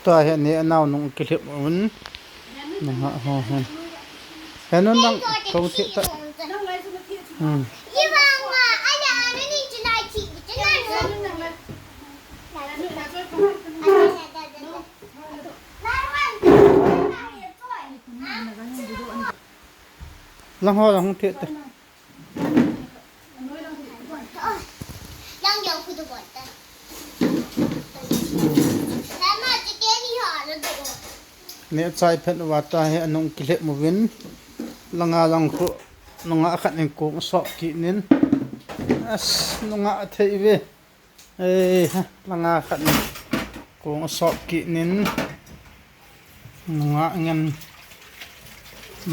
ตัวเห็นนี่นาวนุ่งกิเลมันนะฮะฮะเห็นนั่งเขาเทตยี่วังอ่ะอะไรนี่จะได้ที่จะได้ลังห่อลังเทตยังเดียวคือตัวก่อนแต่แล้วมาจะเกนี่หอแล้วดูเนี่ยใจเพิ่นว่าตาเห็นนุ่งกิเลมวินลังลังคุนงะขันกูสอบกินินนงะเทเวลังขันกูสอบกินินนงะเงิน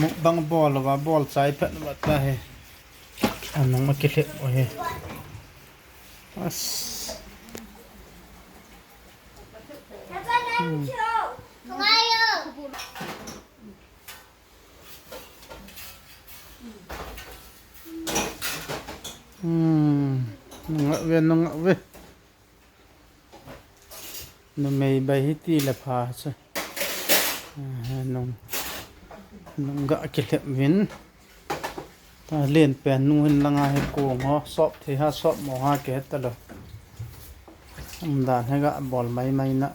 มุกบังบอลว่าบอลใจเพิ่นว่าตาเห็นนงะกิเลโอ้ยนงเวนไม่ใบหิตีละพาซะนงกะกิเลวินตาเล่นแปนนุ่นละงาให้โกงฮะสอบที่ฮะสอบหมอฮะเกตตลอดดานให้กะบอลไม่นะ